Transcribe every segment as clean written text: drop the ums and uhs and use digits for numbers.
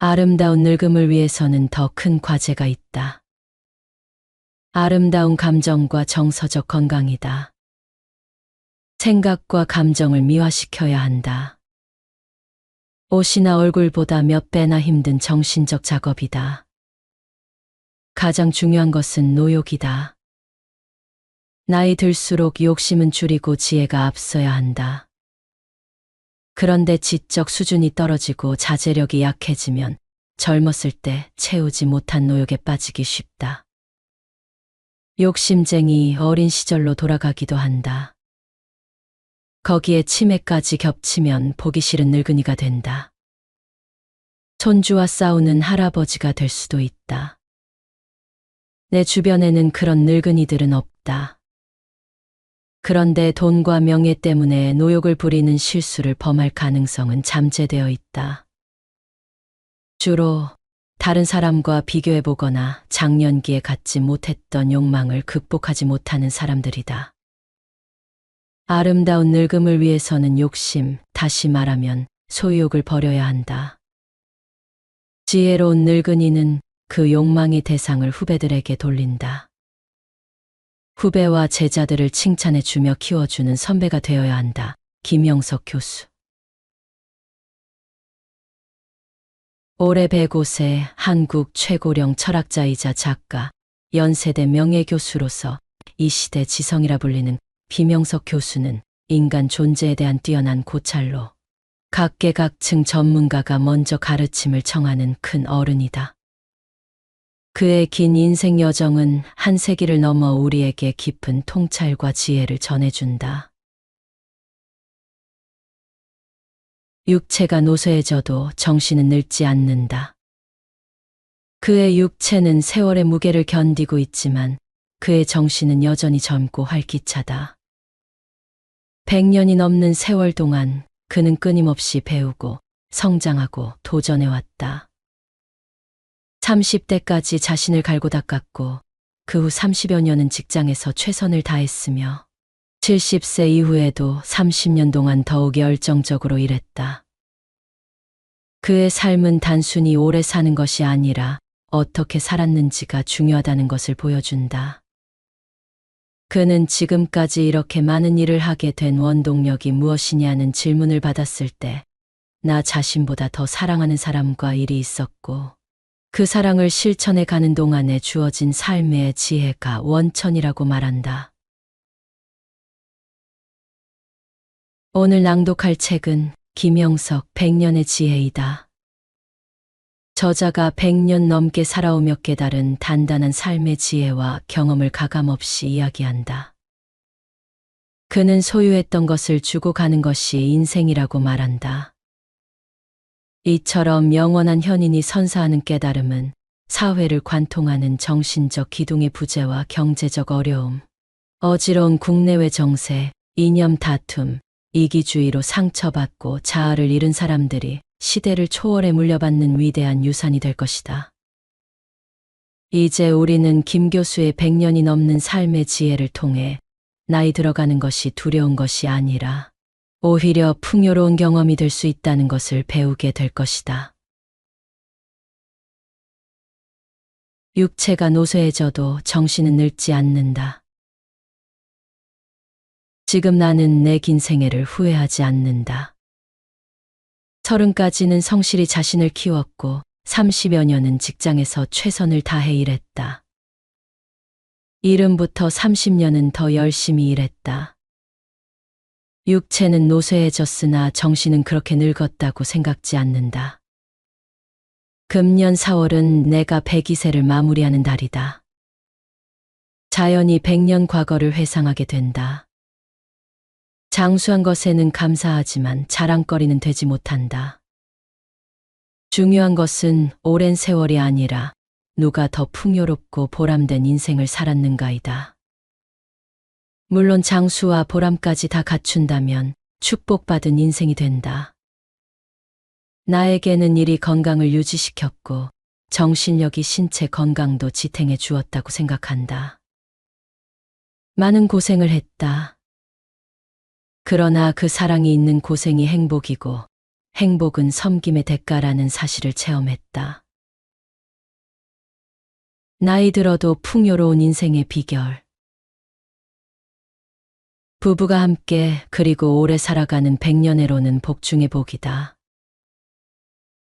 아름다운 늙음을 위해서는 더 큰 과제가 있다. 아름다운 감정과 정서적 건강이다. 생각과 감정을 미화시켜야 한다. 옷이나 얼굴보다 몇 배나 힘든 정신적 작업이다. 가장 중요한 것은 노욕이다. 나이 들수록 욕심은 줄이고 지혜가 앞서야 한다. 그런데 지적 수준이 떨어지고 자제력이 약해지면 젊었을 때 채우지 못한 노욕에 빠지기 쉽다. 욕심쟁이 어린 시절로 돌아가기도 한다. 거기에 치매까지 겹치면 보기 싫은 늙은이가 된다. 손주와 싸우는 할아버지가 될 수도 있다. 내 주변에는 그런 늙은이들은 없다. 그런데 돈과 명예 때문에 노욕을 부리는 실수를 범할 가능성은 잠재되어 있다. 주로 다른 사람과 비교해보거나 장년기에 갖지 못했던 욕망을 극복하지 못하는 사람들이다. 아름다운 늙음을 위해서는 욕심, 다시 말하면 소유욕을 버려야 한다. 지혜로운 늙은이는 그 욕망의 대상을 후배들에게 돌린다. 후배와 제자들을 칭찬해주며 키워주는 선배가 되어야 한다. 김영석 교수. 올해 105세 한국 최고령 철학자이자 작가, 연세대 명예교수로서 이 시대 지성이라 불리는 김영석 교수는 인간 존재에 대한 뛰어난 고찰로 각계각층 전문가가 먼저 가르침을 청하는 큰 어른이다. 그의 긴 인생 여정은 한 세기를 넘어 우리에게 깊은 통찰과 지혜를 전해준다. 육체가 노쇠해져도 정신은 늙지 않는다. 그의 육체는 세월의 무게를 견디고 있지만 그의 정신은 여전히 젊고 활기차다. 100년이 넘는 세월 동안 그는 끊임없이 배우고 성장하고 도전해왔다. 30대까지 자신을 갈고 닦았고 그 후 30여 년은 직장에서 최선을 다했으며 70세 이후에도 30년 동안 더욱 열정적으로 일했다. 그의 삶은 단순히 오래 사는 것이 아니라 어떻게 살았는지가 중요하다는 것을 보여준다. 그는 지금까지 이렇게 많은 일을 하게 된 원동력이 무엇이냐는 질문을 받았을 때 나 자신보다 더 사랑하는 사람과 일이 있었고 그 사랑을 실천해 가는 동안에 주어진 삶의 지혜가 원천이라고 말한다. 오늘 낭독할 책은 김영석 100년의 지혜이다. 저자가 100년 넘게 살아오며 깨달은 단단한 삶의 지혜와 경험을 가감없이 이야기한다. 그는 소유했던 것을 주고 가는 것이 인생이라고 말한다. 이처럼 영원한 현인이 선사하는 깨달음은 사회를 관통하는 정신적 기둥의 부재와 경제적 어려움, 어지러운 국내외 정세, 이념 다툼, 이기주의로 상처받고 자아를 잃은 사람들이 시대를 초월해 물려받는 위대한 유산이 될 것이다. 이제 우리는 김 교수의 100년이 넘는 삶의 지혜를 통해 나이 들어가는 것이 두려운 것이 아니라 오히려 풍요로운 경험이 될 수 있다는 것을 배우게 될 것이다. 육체가 노쇠해져도 정신은 늙지 않는다. 지금 나는 내 긴 생애를 후회하지 않는다. 30까지는 성실히 자신을 키웠고 30여 년은 직장에서 최선을 다해 일했다. 70부터 30년은 더 열심히 일했다. 육체는 노쇠해졌으나 정신은 그렇게 늙었다고 생각지 않는다. 금년 4월은 내가 102세를 마무리하는 달이다. 자연히 100년 과거를 회상하게 된다. 장수한 것에는 감사하지만 자랑거리는 되지 못한다. 중요한 것은 오랜 세월이 아니라 누가 더 풍요롭고 보람된 인생을 살았는가이다. 물론 장수와 보람까지 다 갖춘다면 축복받은 인생이 된다. 나에게는 일이 건강을 유지시켰고 정신력이 신체 건강도 지탱해 주었다고 생각한다. 많은 고생을 했다. 그러나 그 사랑이 있는 고생이 행복이고 행복은 섬김의 대가라는 사실을 체험했다. 나이 들어도 풍요로운 인생의 비결. 부부가 함께 그리고 오래 살아가는 백년해로는 복 중의 복이다.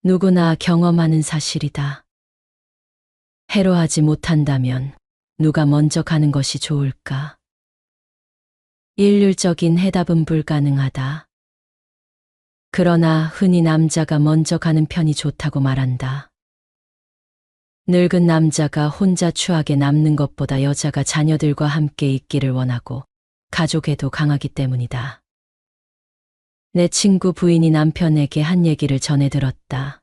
누구나 경험하는 사실이다. 해로하지 못한다면 누가 먼저 가는 것이 좋을까? 일률적인 해답은 불가능하다. 그러나 흔히 남자가 먼저 가는 편이 좋다고 말한다. 늙은 남자가 혼자 추하게 남는 것보다 여자가 자녀들과 함께 있기를 원하고 가족에도 강하기 때문이다. 내 친구 부인이 남편에게 한 얘기를 전해 들었다.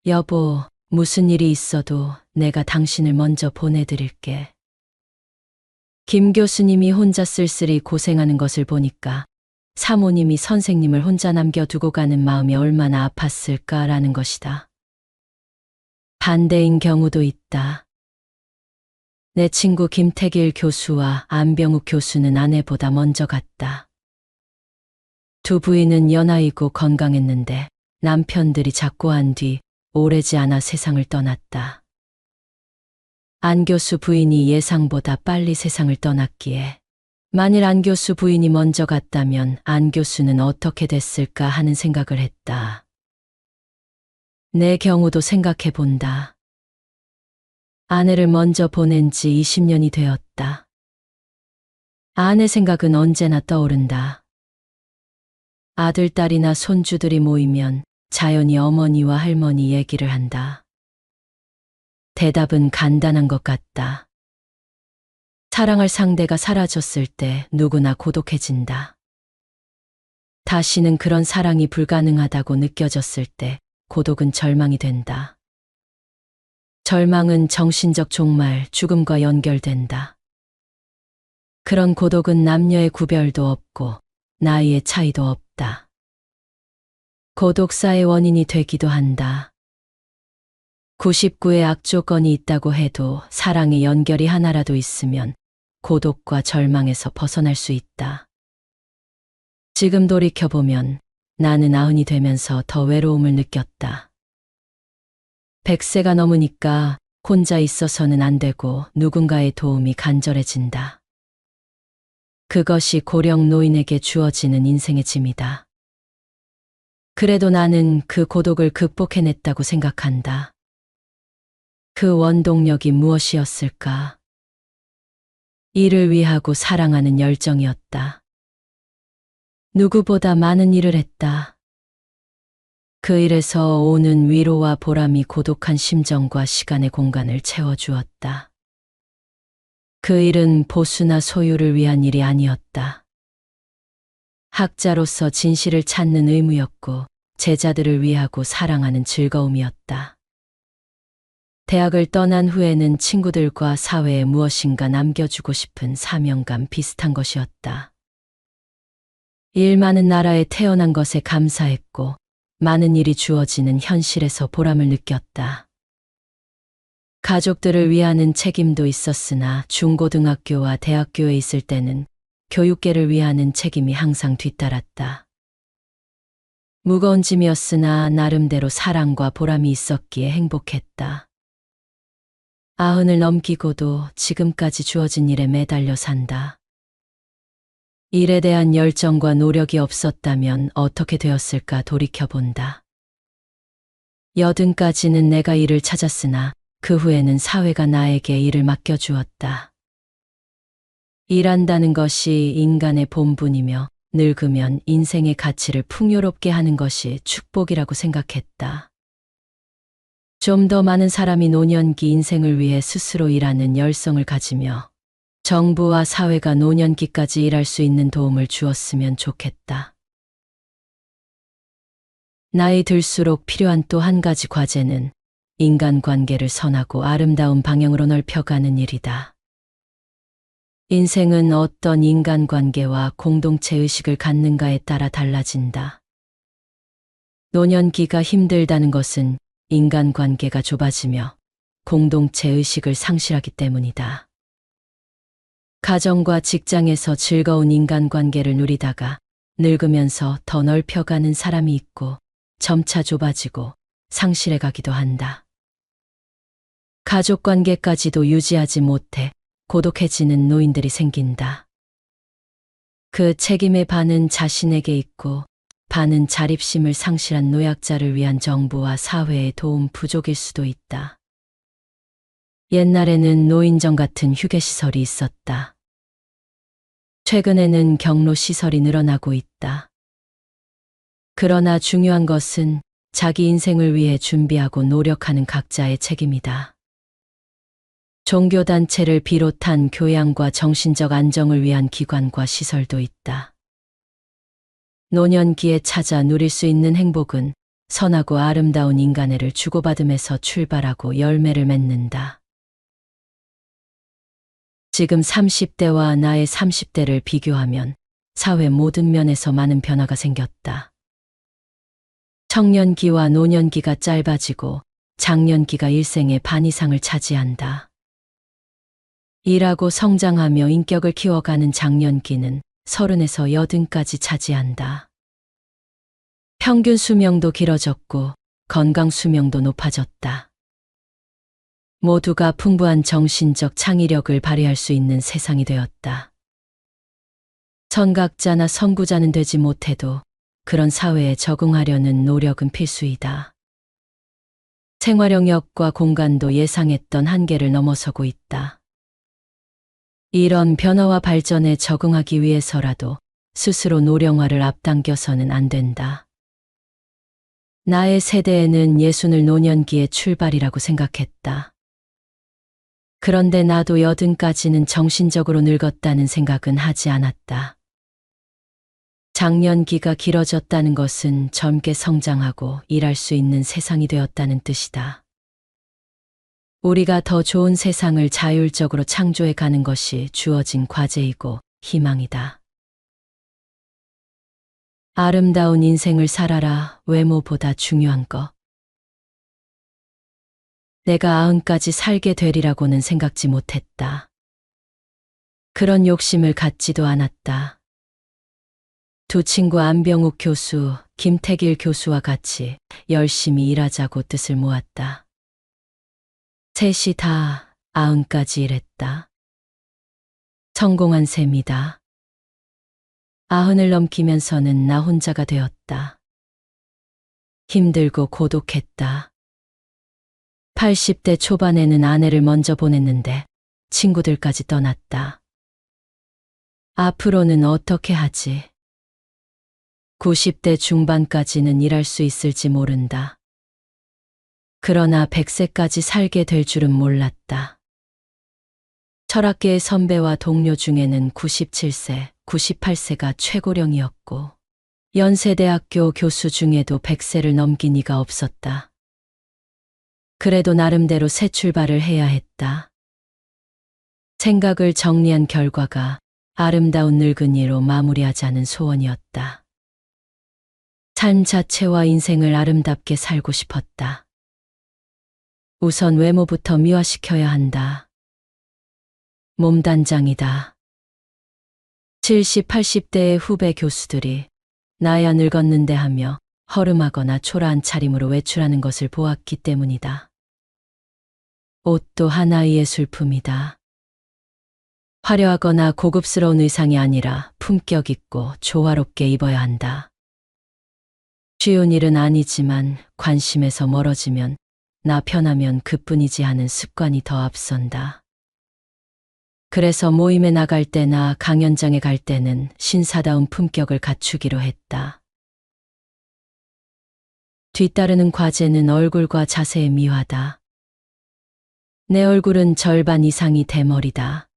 여보, 무슨 일이 있어도 내가 당신을 먼저 보내드릴게. 김 교수님이 혼자 쓸쓸히 고생하는 것을 보니까 사모님이 선생님을 혼자 남겨두고 가는 마음이 얼마나 아팠을까라는 것이다. 반대인 경우도 있다. 내 친구 김태길 교수와 안병욱 교수는 아내보다 먼저 갔다. 두 부인은 연하이고 건강했는데 남편들이 작고한 뒤 오래지 않아 세상을 떠났다. 안 교수 부인이 예상보다 빨리 세상을 떠났기에 만일 안 교수 부인이 먼저 갔다면 안 교수는 어떻게 됐을까 하는 생각을 했다. 내 경우도 생각해 본다. 아내를 먼저 보낸 지 20년이 되었다. 아내 생각은 언제나 떠오른다. 아들, 딸이나 손주들이 모이면 자연히 어머니와 할머니 얘기를 한다. 대답은 간단한 것 같다. 사랑할 상대가 사라졌을 때 누구나 고독해진다. 다시는 그런 사랑이 불가능하다고 느껴졌을 때 고독은 절망이 된다. 절망은 정신적 종말, 죽음과 연결된다. 그런 고독은 남녀의 구별도 없고 나이의 차이도 없다. 고독사의 원인이 되기도 한다. 99의 악조건이 있다고 해도 사랑의 연결이 하나라도 있으면 고독과 절망에서 벗어날 수 있다. 지금 돌이켜보면 나는 90이 되면서 더 외로움을 느꼈다. 100세가 넘으니까 혼자 있어서는 안 되고 누군가의 도움이 간절해진다. 그것이 고령 노인에게 주어지는 인생의 짐이다. 그래도 나는 그 고독을 극복해냈다고 생각한다. 그 원동력이 무엇이었을까? 일을 위하고 사랑하는 열정이었다. 누구보다 많은 일을 했다. 그 일에서 오는 위로와 보람이 고독한 심정과 시간의 공간을 채워주었다. 그 일은 보수나 소유를 위한 일이 아니었다. 학자로서 진실을 찾는 의무였고 제자들을 위하고 사랑하는 즐거움이었다. 대학을 떠난 후에는 친구들과 사회에 무엇인가 남겨주고 싶은 사명감 비슷한 것이었다. 일 많은 나라에 태어난 것에 감사했고 많은 일이 주어지는 현실에서 보람을 느꼈다. 가족들을 위하는 책임도 있었으나 중고등학교와 대학교에 있을 때는 교육계를 위하는 책임이 항상 뒤따랐다. 무거운 짐이었으나 나름대로 사랑과 보람이 있었기에 행복했다. 90을 넘기고도 지금까지 주어진 일에 매달려 산다. 일에 대한 열정과 노력이 없었다면 어떻게 되었을까 돌이켜본다. 80까지는 내가 일을 찾았으나 그 후에는 사회가 나에게 일을 맡겨주었다. 일한다는 것이 인간의 본분이며 늙으면 인생의 가치를 풍요롭게 하는 것이 축복이라고 생각했다. 좀 더 많은 사람이 노년기 인생을 위해 스스로 일하는 열성을 가지며 정부와 사회가 노년기까지 일할 수 있는 도움을 주었으면 좋겠다. 나이 들수록 필요한 또 한 가지 과제는 인간관계를 선하고 아름다운 방향으로 넓혀가는 일이다. 인생은 어떤 인간관계와 공동체 의식을 갖는가에 따라 달라진다. 노년기가 힘들다는 것은 인간관계가 좁아지며 공동체 의식을 상실하기 때문이다. 가정과 직장에서 즐거운 인간관계를 누리다가 늙으면서 더 넓혀가는 사람이 있고 점차 좁아지고 상실해 가기도 한다. 가족 관계까지도 유지하지 못해 고독해지는 노인들이 생긴다. 그 책임의 반은 자신에게 있고 반은 자립심을 상실한 노약자를 위한 정부와 사회의 도움 부족일 수도 있다. 옛날에는 노인정 같은 휴게시설이 있었다. 최근에는 격로시설이 늘어나고 있다. 그러나 중요한 것은 자기 인생을 위해 준비하고 노력하는 각자의 책임이다. 종교단체를 비롯한 교양과 정신적 안정을 위한 기관과 시설도 있다. 노년기에 찾아 누릴 수 있는 행복은 선하고 아름다운 인간애를 주고받음에서 출발하고 열매를 맺는다. 지금 30대와 나의 30대를 비교하면 사회 모든 면에서 많은 변화가 생겼다. 청년기와 노년기가 짧아지고 장년기가 일생의 반 이상을 차지한다. 일하고 성장하며 인격을 키워가는 장년기는 30에서 80까지 차지한다. 평균 수명도 길어졌고 건강 수명도 높아졌다. 모두가 풍부한 정신적 창의력을 발휘할 수 있는 세상이 되었다. 선각자나 선구자는 되지 못해도 그런 사회에 적응하려는 노력은 필수이다. 생활 영역과 공간도 예상했던 한계를 넘어서고 있다. 이런 변화와 발전에 적응하기 위해서라도 스스로 노령화를 앞당겨서는 안 된다. 나의 세대에는 예순을 노년기의 출발이라고 생각했다. 그런데 나도 80까지는 정신적으로 늙었다는 생각은 하지 않았다. 장년기가 길어졌다는 것은 젊게 성장하고 일할 수 있는 세상이 되었다는 뜻이다. 우리가 더 좋은 세상을 자율적으로 창조해 가는 것이 주어진 과제이고 희망이다. 아름다운 인생을 살아라. 외모보다 중요한 것. 내가 90까지 살게 되리라고는 생각지 못했다. 그런 욕심을 갖지도 않았다. 두 친구 안병욱 교수, 김태길 교수와 같이 열심히 일하자고 뜻을 모았다. 셋이 다 90까지 일했다. 성공한 셈이다. 90을 넘기면서는 나 혼자가 되었다. 힘들고 고독했다. 80대 초반에는 아내를 먼저 보냈는데 친구들까지 떠났다. 앞으로는 어떻게 하지? 90대 중반까지는 일할 수 있을지 모른다. 그러나 100세까지 살게 될 줄은 몰랐다. 철학계의 선배와 동료 중에는 97세, 98세가 최고령이었고 연세대학교 교수 중에도 100세를 넘긴 이가 없었다. 그래도 나름대로 새 출발을 해야 했다. 생각을 정리한 결과가 아름다운 늙은이로 마무리하자는 소원이었다. 삶 자체와 인생을 아름답게 살고 싶었다. 우선 외모부터 미화시켜야 한다. 몸단장이다. 70, 80대의 후배 교수들이 나야 늙었는데 하며 허름하거나 초라한 차림으로 외출하는 것을 보았기 때문이다. 옷도 하나의 예술품이다. 화려하거나 고급스러운 의상이 아니라 품격 있고 조화롭게 입어야 한다. 쉬운 일은 아니지만 관심에서 멀어지면 나 편하면 그뿐이지 하는 습관이 더 앞선다. 그래서 모임에 나갈 때나 강연장에 갈 때는 신사다운 품격을 갖추기로 했다. 뒤따르는 과제는 얼굴과 자세의 미화다. 내 얼굴은 절반 이상이 대머리다.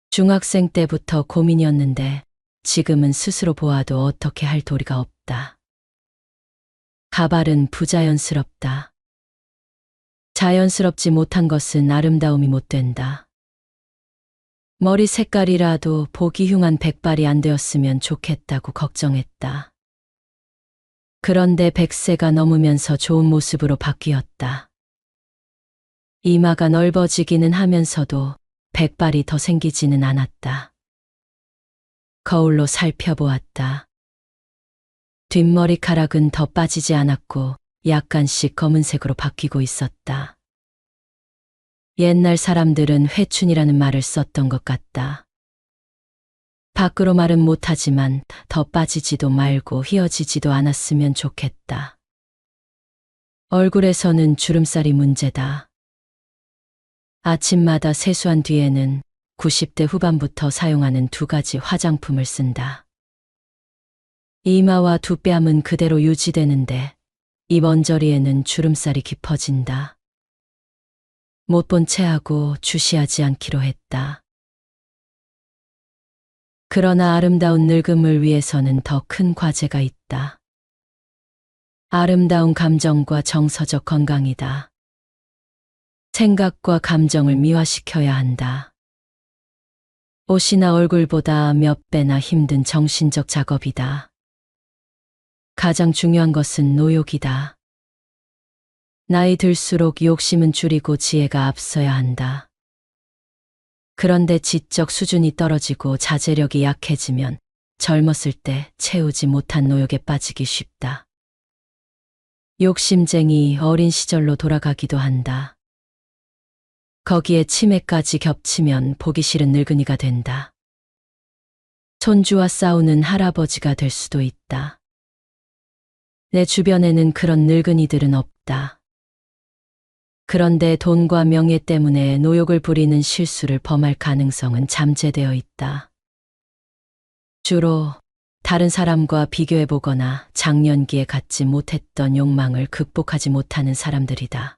중학생 때부터 고민이었는데 지금은 스스로 보아도 어떻게 할 도리가 없다. 가발은 부자연스럽다. 자연스럽지 못한 것은 아름다움이 못 된다. 머리 색깔이라도 보기 흉한 백발이 안 되었으면 좋겠다고 걱정했다. 그런데 100세가 넘으면서 좋은 모습으로 바뀌었다. 이마가 넓어지기는 하면서도 백발이 더 생기지는 않았다. 거울로 살펴보았다. 뒷머리카락은 더 빠지지 않았고 약간씩 검은색으로 바뀌고 있었다. 옛날 사람들은 회춘이라는 말을 썼던 것 같다. 밖으로 말은 못하지만 더 빠지지도 말고 휘어지지도 않았으면 좋겠다. 얼굴에서는 주름살이 문제다. 아침마다 세수한 뒤에는 90대 후반부터 사용하는 2가지 화장품을 쓴다. 이마와 두 뺨은 그대로 유지되는데 입 언저리에는 주름살이 깊어진다. 못 본 채 하고 주시하지 않기로 했다. 그러나 아름다운 늙음을 위해서는 더 큰 과제가 있다. 아름다운 감정과 정서적 건강이다. 생각과 감정을 미화시켜야 한다. 옷이나 얼굴보다 몇 배나 힘든 정신적 작업이다. 가장 중요한 것은 노욕이다. 나이 들수록 욕심은 줄이고 지혜가 앞서야 한다. 그런데 지적 수준이 떨어지고 자제력이 약해지면 젊었을 때 채우지 못한 노욕에 빠지기 쉽다. 욕심쟁이 어린 시절로 돌아가기도 한다. 거기에 치매까지 겹치면 보기 싫은 늙은이가 된다. 손주와 싸우는 할아버지가 될 수도 있다. 내 주변에는 그런 늙은이들은 없다. 그런데 돈과 명예 때문에 노욕을 부리는 실수를 범할 가능성은 잠재되어 있다. 주로 다른 사람과 비교해보거나 장년기에 갖지 못했던 욕망을 극복하지 못하는 사람들이다.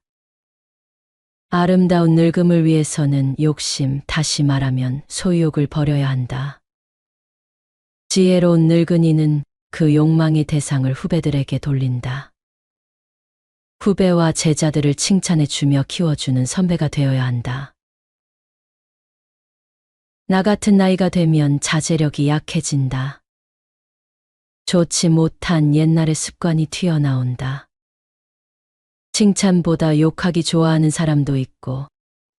아름다운 늙음을 위해서는 욕심, 다시 말하면 소유욕을 버려야 한다. 지혜로운 늙은이는 그 욕망의 대상을 후배들에게 돌린다. 후배와 제자들을 칭찬해주며 키워주는 선배가 되어야 한다. 나 같은 나이가 되면 자제력이 약해진다. 좋지 못한 옛날의 습관이 튀어나온다. 칭찬보다 욕하기 좋아하는 사람도 있고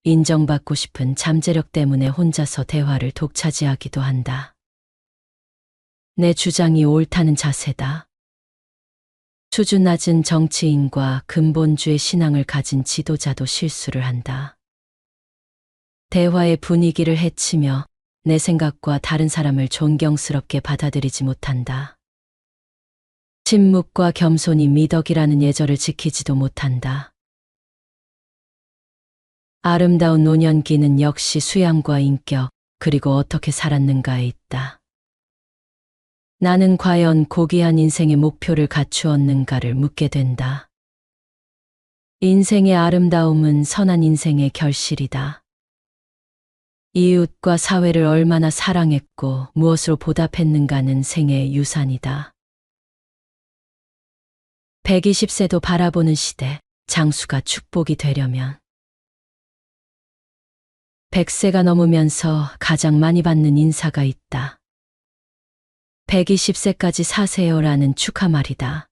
인정받고 싶은 잠재력 때문에 혼자서 대화를 독차지하기도 한다. 내 주장이 옳다는 자세다. 수준 낮은 정치인과 근본주의 신앙을 가진 지도자도 실수를 한다. 대화의 분위기를 해치며 내 생각과 다른 사람을 존경스럽게 받아들이지 못한다. 침묵과 겸손이 미덕이라는 예절을 지키지도 못한다. 아름다운 노년기는 역시 수양과 인격, 그리고 어떻게 살았는가에 있다. 나는 과연 고귀한 인생의 목표를 갖추었는가를 묻게 된다. 인생의 아름다움은 선한 인생의 결실이다. 이웃과 사회를 얼마나 사랑했고 무엇으로 보답했는가는 생애의 유산이다. 120세도 바라보는 시대, 장수가 축복이 되려면 100세가 넘으면서 가장 많이 받는 인사가 있다. 120세까지 사세요라는 축하 말이다.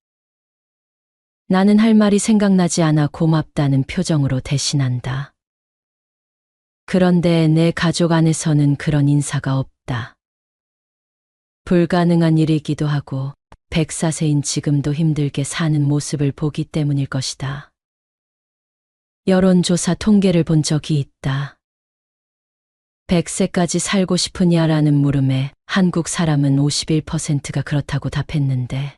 나는 할 말이 생각나지 않아 고맙다는 표정으로 대신한다. 그런데 내 가족 안에서는 그런 인사가 없다. 불가능한 일이기도 하고 104세인 지금도 힘들게 사는 모습을 보기 때문일 것이다. 여론조사 통계를 본 적이 있다. 100세까지 살고 싶으냐라는 물음에 한국 사람은 51%가 그렇다고 답했는데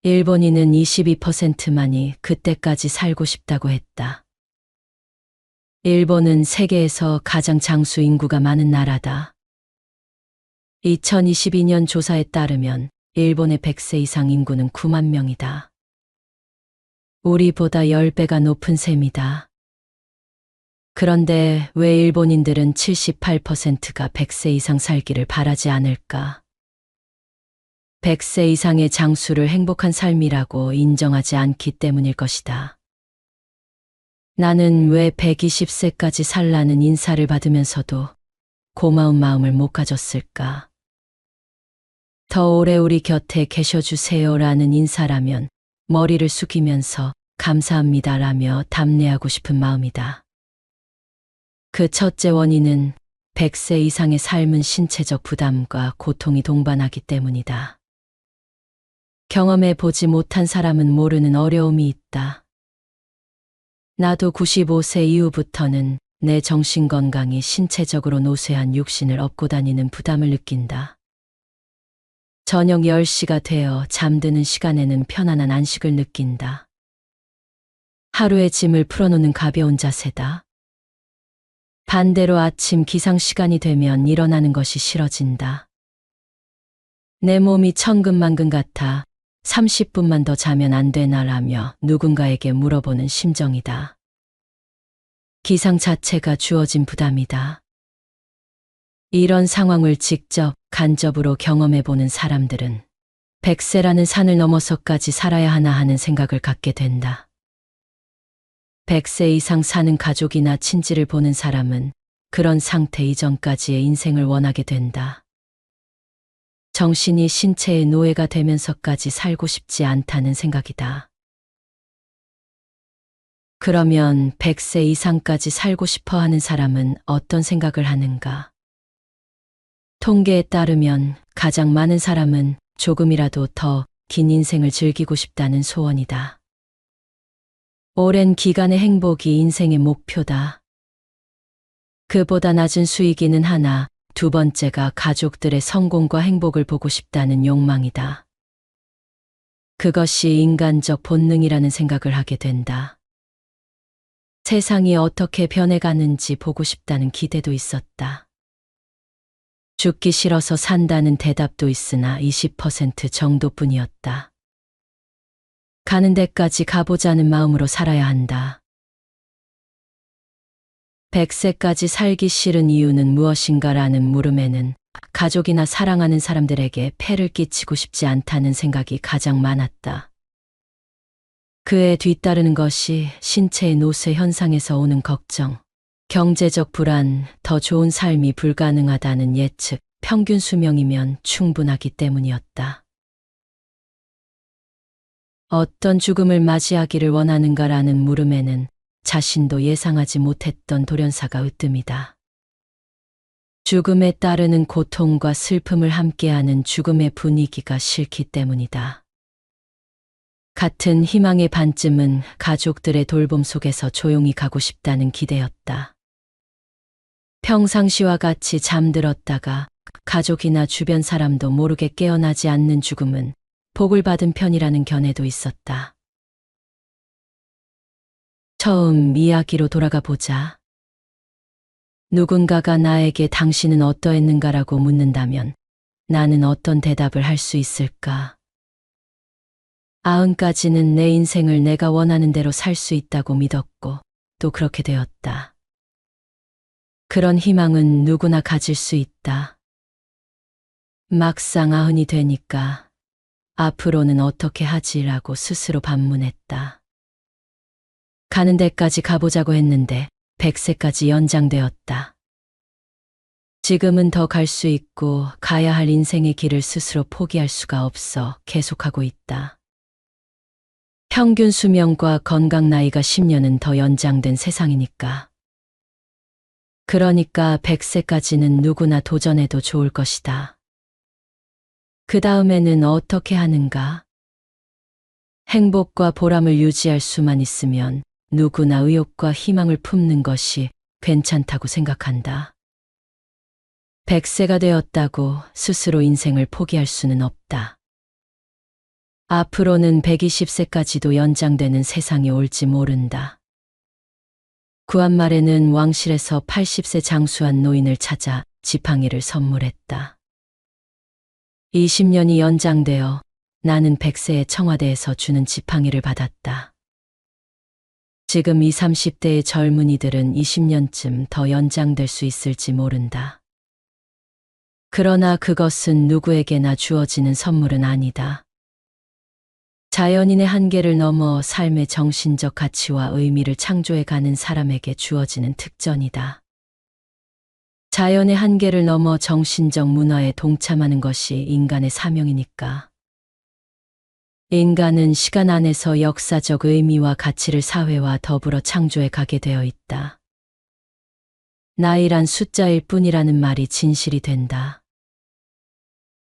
일본인은 22%만이 그때까지 살고 싶다고 했다. 일본은 세계에서 가장 장수 인구가 많은 나라다. 2022년 조사에 따르면 일본의 100세 이상 인구는 9만 명이다. 우리보다 10배가 높은 셈이다. 그런데 왜 일본인들은 78%가 100세 이상 살기를 바라지 않을까? 100세 이상의 장수를 행복한 삶이라고 인정하지 않기 때문일 것이다. 나는 왜 120세까지 살라는 인사를 받으면서도 고마운 마음을 못 가졌을까? 더 오래 우리 곁에 계셔주세요라는 인사라면 머리를 숙이면서 감사합니다라며 답례하고 싶은 마음이다. 그 첫째 원인은 100세 이상의 삶은 신체적 부담과 고통이 동반하기 때문이다. 경험해 보지 못한 사람은 모르는 어려움이 있다. 나도 95세 이후부터는 내 정신 건강이 신체적으로 노쇠한 육신을 업고 다니는 부담을 느낀다. 저녁 10시가 되어 잠드는 시간에는 편안한 안식을 느낀다. 하루의 짐을 풀어놓는 가벼운 자세다. 반대로 아침 기상 시간이 되면 일어나는 것이 싫어진다. 내 몸이 천근만근 같아 30분만 더 자면 안 되나라며 누군가에게 물어보는 심정이다. 기상 자체가 주어진 부담이다. 이런 상황을 직접 간접으로 경험해보는 사람들은 100세라는 산을 넘어서까지 살아야 하나 하는 생각을 갖게 된다. 100세 이상 사는 가족이나 친지를 보는 사람은 그런 상태 이전까지의 인생을 원하게 된다. 정신이 신체의 노예가 되면서까지 살고 싶지 않다는 생각이다. 그러면 100세 이상까지 살고 싶어 하는 사람은 어떤 생각을 하는가? 통계에 따르면 가장 많은 사람은 조금이라도 더 긴 인생을 즐기고 싶다는 소원이다. 오랜 기간의 행복이 인생의 목표다. 그보다 낮은 수익이는 하나, 두 번째가 가족들의 성공과 행복을 보고 싶다는 욕망이다. 그것이 인간적 본능이라는 생각을 하게 된다. 세상이 어떻게 변해가는지 보고 싶다는 기대도 있었다. 죽기 싫어서 산다는 대답도 있으나 20% 정도뿐이었다. 가는 데까지 가보자는 마음으로 살아야 한다. 100세까지 살기 싫은 이유는 무엇인가라는 물음에는 가족이나 사랑하는 사람들에게 폐를 끼치고 싶지 않다는 생각이 가장 많았다. 그에 뒤따르는 것이 신체의 노쇠 현상에서 오는 걱정, 경제적 불안, 더 좋은 삶이 불가능하다는 예측, 평균 수명이면 충분하기 때문이었다. 어떤 죽음을 맞이하기를 원하는가라는 물음에는 자신도 예상하지 못했던 돌연사가 으뜸이다. 죽음에 따르는 고통과 슬픔을 함께하는 죽음의 분위기가 싫기 때문이다. 같은 희망의 반쯤은 가족들의 돌봄 속에서 조용히 가고 싶다는 기대였다. 평상시와 같이 잠들었다가 가족이나 주변 사람도 모르게 깨어나지 않는 죽음은 복을 받은 편이라는 견해도 있었다. 처음 이야기로 돌아가 보자. 누군가가 나에게 당신은 어떠했는가라고 묻는다면 나는 어떤 대답을 할 수 있을까? 90까지는 내 인생을 내가 원하는 대로 살 수 있다고 믿었고 또 그렇게 되었다. 그런 희망은 누구나 가질 수 있다. 막상 90이 되니까 앞으로는 어떻게 하지라고 스스로 반문했다. 가는 데까지 가보자고 했는데 100세까지 연장되었다. 지금은 더 갈 수 있고 가야 할 인생의 길을 스스로 포기할 수가 없어 계속하고 있다. 평균 수명과 건강 나이가 10년은 더 연장된 세상이니까. 그러니까 100세까지는 누구나 도전해도 좋을 것이다. 그 다음에는 어떻게 하는가? 행복과 보람을 유지할 수만 있으면 누구나 의욕과 희망을 품는 것이 괜찮다고 생각한다. 100세가 되었다고 스스로 인생을 포기할 수는 없다. 앞으로는 120세까지도 연장되는 세상이 올지 모른다. 구한말에는 왕실에서 80세 장수한 노인을 찾아 지팡이를 선물했다. 20년이 연장되어 나는 100세의 청와대에서 주는 지팡이를 받았다. 지금 20, 30대의 젊은이들은 20년쯤 더 연장될 수 있을지 모른다. 그러나 그것은 누구에게나 주어지는 선물은 아니다. 자연인의 한계를 넘어 삶의 정신적 가치와 의미를 창조해가는 사람에게 주어지는 특전이다. 자연의 한계를 넘어 정신적 문화에 동참하는 것이 인간의 사명이니까. 인간은 시간 안에서 역사적 의미와 가치를 사회와 더불어 창조해 가게 되어 있다. 나이란 숫자일 뿐이라는 말이 진실이 된다.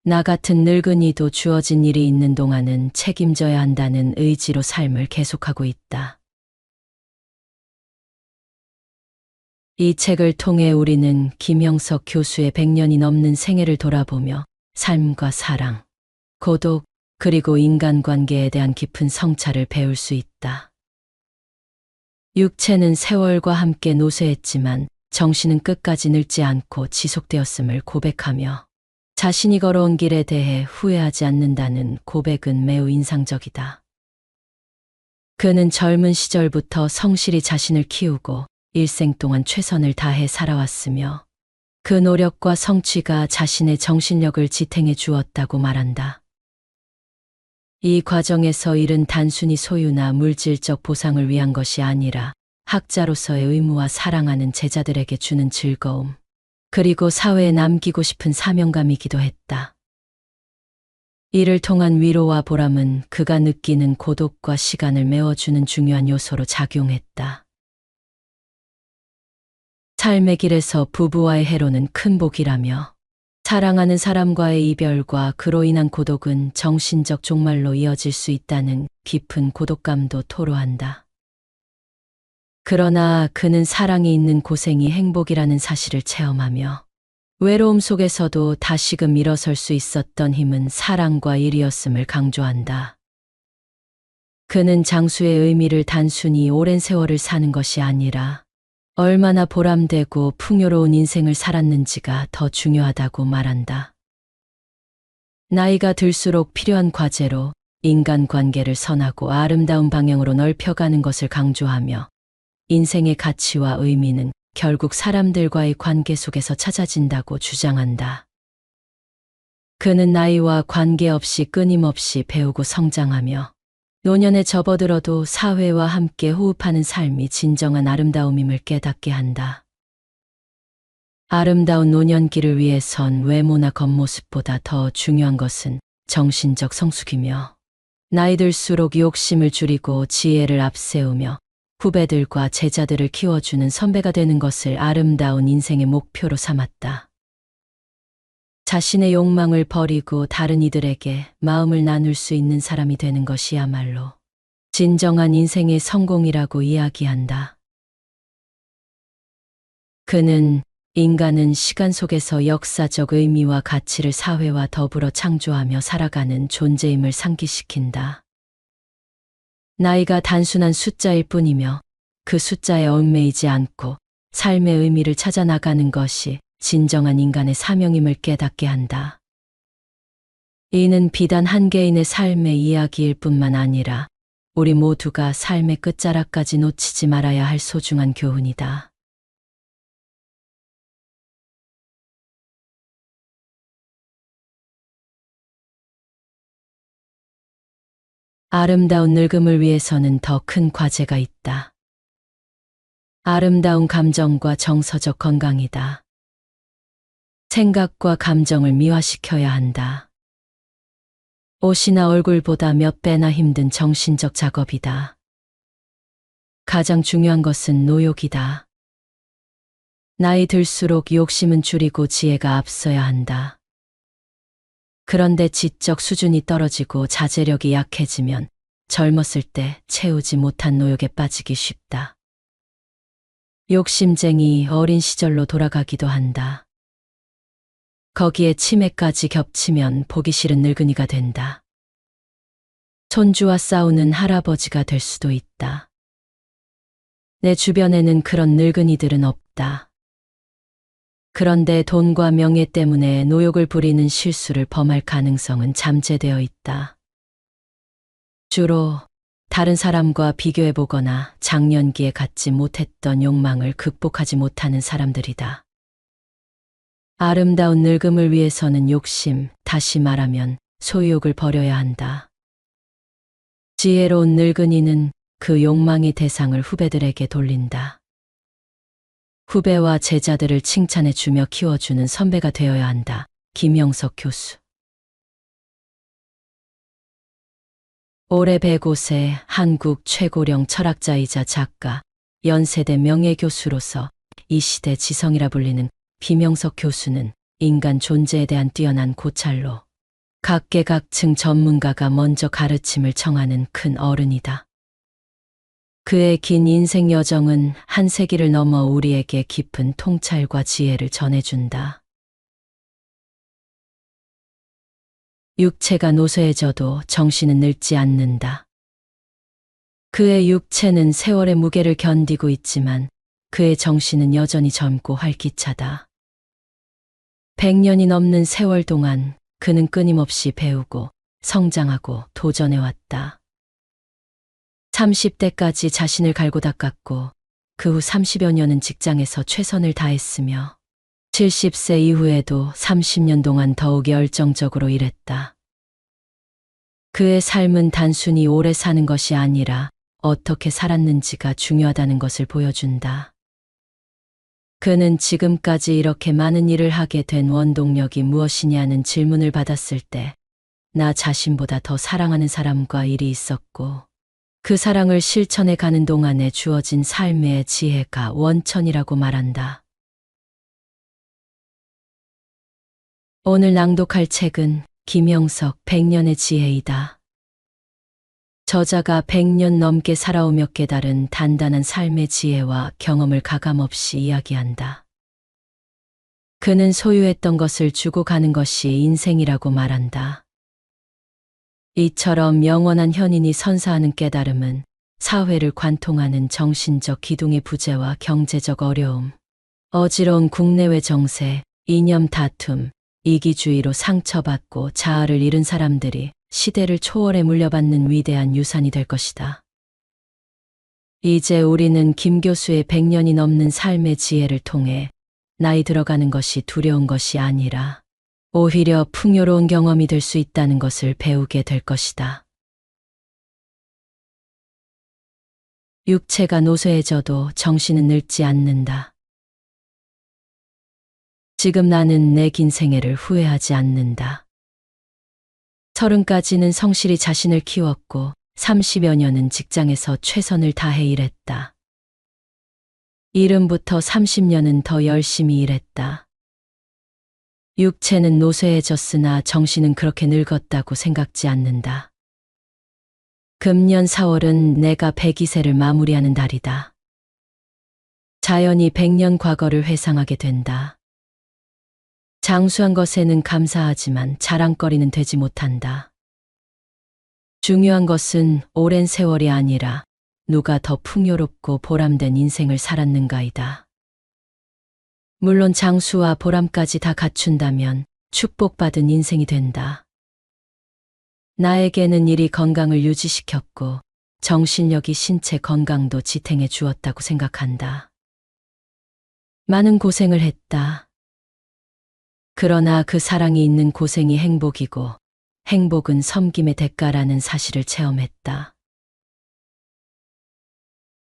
나 같은 늙은이도 주어진 일이 있는 동안은 책임져야 한다는 의지로 삶을 계속하고 있다. 이 책을 통해 우리는 김영석 교수의 100년이 넘는 생애를 돌아보며 삶과 사랑, 고독, 그리고 인간관계에 대한 깊은 성찰을 배울 수 있다. 육체는 세월과 함께 노쇠했지만 정신은 끝까지 늙지 않고 지속되었음을 고백하며 자신이 걸어온 길에 대해 후회하지 않는다는 고백은 매우 인상적이다. 그는 젊은 시절부터 성실히 자신을 키우고 일생 동안 최선을 다해 살아왔으며 그 노력과 성취가 자신의 정신력을 지탱해 주었다고 말한다. 이 과정에서 일은 단순히 소유나 물질적 보상을 위한 것이 아니라 학자로서의 의무와 사랑하는 제자들에게 주는 즐거움, 그리고 사회에 남기고 싶은 사명감이기도 했다. 이를 통한 위로와 보람은 그가 느끼는 고독과 시간을 메워주는 중요한 요소로 작용했다. 삶의 길에서 부부와의 해로는 큰 복이라며 사랑하는 사람과의 이별과 그로 인한 고독은 정신적 종말로 이어질 수 있다는 깊은 고독감도 토로한다. 그러나 그는 사랑이 있는 고생이 행복이라는 사실을 체험하며 외로움 속에서도 다시금 일어설 수 있었던 힘은 사랑과 일이었음을 강조한다. 그는 장수의 의미를 단순히 오랜 세월을 사는 것이 아니라 얼마나 보람되고 풍요로운 인생을 살았는지가 더 중요하다고 말한다. 나이가 들수록 필요한 과제로 인간관계를 선하고 아름다운 방향으로 넓혀가는 것을 강조하며 인생의 가치와 의미는 결국 사람들과의 관계 속에서 찾아진다고 주장한다. 그는 나이와 관계없이 끊임없이 배우고 성장하며 노년에 접어들어도 사회와 함께 호흡하는 삶이 진정한 아름다움임을 깨닫게 한다. 아름다운 노년기를 위해선 외모나 겉모습보다 더 중요한 것은 정신적 성숙이며 나이 들수록 욕심을 줄이고 지혜를 앞세우며 후배들과 제자들을 키워주는 선배가 되는 것을 아름다운 인생의 목표로 삼았다. 자신의 욕망을 버리고 다른 이들에게 마음을 나눌 수 있는 사람이 되는 것이야말로 진정한 인생의 성공이라고 이야기한다. 그는 인간은 시간 속에서 역사적 의미와 가치를 사회와 더불어 창조하며 살아가는 존재임을 상기시킨다. 나이가 단순한 숫자일 뿐이며 그 숫자에 얽매이지 않고 삶의 의미를 찾아 나가는 것이 진정한 인간의 사명임을 깨닫게 한다. 이는 비단 한 개인의 삶의 이야기일 뿐만 아니라 우리 모두가 삶의 끝자락까지 놓치지 말아야 할 소중한 교훈이다. 아름다운 늙음을 위해서는 더 큰 과제가 있다. 아름다운 감정과 정서적 건강이다. 생각과 감정을 미화시켜야 한다. 옷이나 얼굴보다 몇 배나 힘든 정신적 작업이다. 가장 중요한 것은 노욕이다. 나이 들수록 욕심은 줄이고 지혜가 앞서야 한다. 그런데 지적 수준이 떨어지고 자제력이 약해지면 젊었을 때 채우지 못한 노역에 빠지기 쉽다. 욕심쟁이 어린 시절로 돌아가기도 한다. 거기에 치매까지 겹치면 보기 싫은 늙은이가 된다. 손주와 싸우는 할아버지가 될 수도 있다. 내 주변에는 그런 늙은이들은 없다. 그런데 돈과 명예 때문에 노욕을 부리는 실수를 범할 가능성은 잠재되어 있다. 주로 다른 사람과 비교해보거나 장년기에 갖지 못했던 욕망을 극복하지 못하는 사람들이다. 아름다운 늙음을 위해서는 욕심, 다시 말하면 소유욕을 버려야 한다. 지혜로운 늙은이는 그 욕망의 대상을 후배들에게 돌린다. 후배와 제자들을 칭찬해주며 키워주는 선배가 되어야 한다. 김영석 교수. 올해 105세 한국 최고령 철학자이자 작가, 연세대 명예교수로서 이 시대 지성이라 불리는 비명석 교수는 인간 존재에 대한 뛰어난 고찰로 각계각층 전문가가 먼저 가르침을 청하는 큰 어른이다. 그의 긴 인생 여정은 한 세기를 넘어 우리에게 깊은 통찰과 지혜를 전해준다. 육체가 노쇠해져도 정신은 늙지 않는다. 그의 육체는 세월의 무게를 견디고 있지만 그의 정신은 여전히 젊고 활기차다. 100년이 넘는 세월 동안 그는 끊임없이 배우고 성장하고 도전해왔다. 30대까지 자신을 갈고 닦았고 그 후 30여 년은 직장에서 최선을 다했으며 70세 이후에도 30년 동안 더욱 열정적으로 일했다. 그의 삶은 단순히 오래 사는 것이 아니라 어떻게 살았는지가 중요하다는 것을 보여준다. 그는 지금까지 이렇게 많은 일을 하게 된 원동력이 무엇이냐는 질문을 받았을 때 나 자신보다 더 사랑하는 사람과 일이 있었고 그 사랑을 실천해 가는 동안에 주어진 삶의 지혜가 원천이라고 말한다. 오늘 낭독할 책은 김영석 100년의 지혜이다. 저자가 100년 넘게 살아오며 깨달은 단단한 삶의 지혜와 경험을 가감없이 이야기한다. 그는 소유했던 것을 주고 가는 것이 인생이라고 말한다. 이처럼 영원한 현인이 선사하는 깨달음은 사회를 관통하는 정신적 기둥의 부재와 경제적 어려움, 어지러운 국내외 정세, 이념 다툼, 이기주의로 상처받고 자아를 잃은 사람들이 시대를 초월해 물려받는 위대한 유산이 될 것이다. 이제 우리는 김 교수의 100년이 넘는 삶의 지혜를 통해 나이 들어가는 것이 두려운 것이 아니라 오히려 풍요로운 경험이 될 수 있다는 것을 배우게 될 것이다. 육체가 노쇠해져도 정신은 늙지 않는다. 지금 나는 내 긴 생애를 후회하지 않는다. 30까지는 성실히 자신을 키웠고 30여 년은 직장에서 최선을 다해 일했다. 70부터 30년은 더 열심히 일했다. 육체는 노쇠해졌으나 정신은 그렇게 늙었다고 생각지 않는다. 금년 4월은 내가 102세를 마무리하는 달이다. 자연히 100년 과거를 회상하게 된다. 장수한 것에는 감사하지만 자랑거리는 되지 못한다. 중요한 것은 오랜 세월이 아니라 누가 더 풍요롭고 보람된 인생을 살았는가이다. 물론 장수와 보람까지 다 갖춘다면 축복받은 인생이 된다. 나에게는 일이 건강을 유지시켰고 정신력이 신체 건강도 지탱해 주었다고 생각한다. 많은 고생을 했다. 그러나 그 사랑이 있는 고생이 행복이고 행복은 섬김의 대가라는 사실을 체험했다.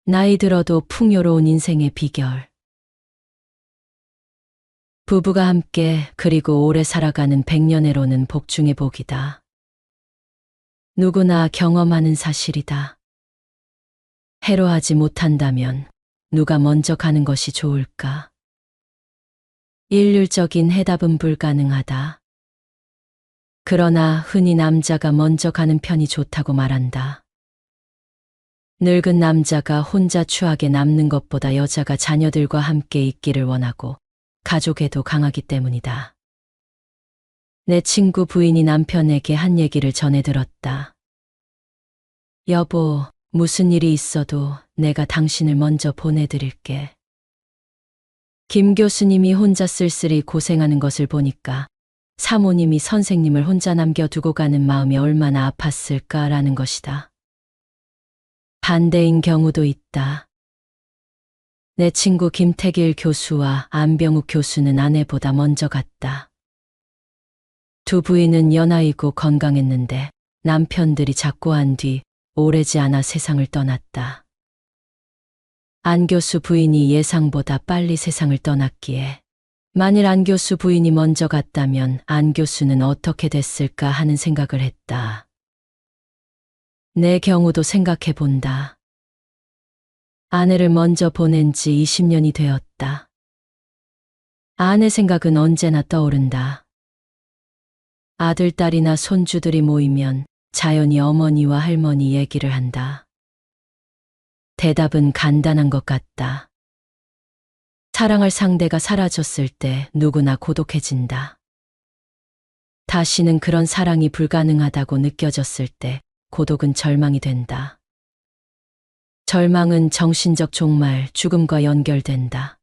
나이 들어도 풍요로운 인생의 비결. 부부가 함께 그리고 오래 살아가는 100년애로는 복 중의 복이다. 누구나 경험하는 사실이다. 해로하지 못한다면 누가 먼저 가는 것이 좋을까? 일률적인 해답은 불가능하다. 그러나 흔히 남자가 먼저 가는 편이 좋다고 말한다. 늙은 남자가 혼자 추하게 남는 것보다 여자가 자녀들과 함께 있기를 원하고 가족에도 강하기 때문이다. 내 친구 부인이 남편에게 한 얘기를 전해 들었다. 여보, 무슨 일이 있어도 내가 당신을 먼저 보내드릴게. 김 교수님이 혼자 쓸쓸히 고생하는 것을 보니까 사모님이 선생님을 혼자 남겨두고 가는 마음이 얼마나 아팠을까라는 것이다. 반대인 경우도 있다. 내 친구 김태길 교수와 안병욱 교수는 아내보다 먼저 갔다. 두 부인은 연하이고 건강했는데 남편들이 작고한 뒤 오래지 않아 세상을 떠났다. 안 교수 부인이 예상보다 빨리 세상을 떠났기에 만일 안 교수 부인이 먼저 갔다면 안 교수는 어떻게 됐을까 하는 생각을 했다. 내 경우도 생각해 본다. 아내를 먼저 보낸 지 20년이 되었다. 아내 생각은 언제나 떠오른다. 아들, 딸이나 손주들이 모이면 자연히 어머니와 할머니 얘기를 한다. 대답은 간단한 것 같다. 사랑할 상대가 사라졌을 때 누구나 고독해진다. 다시는 그런 사랑이 불가능하다고 느껴졌을 때 고독은 절망이 된다. 절망은 정신적 종말, 죽음과 연결된다.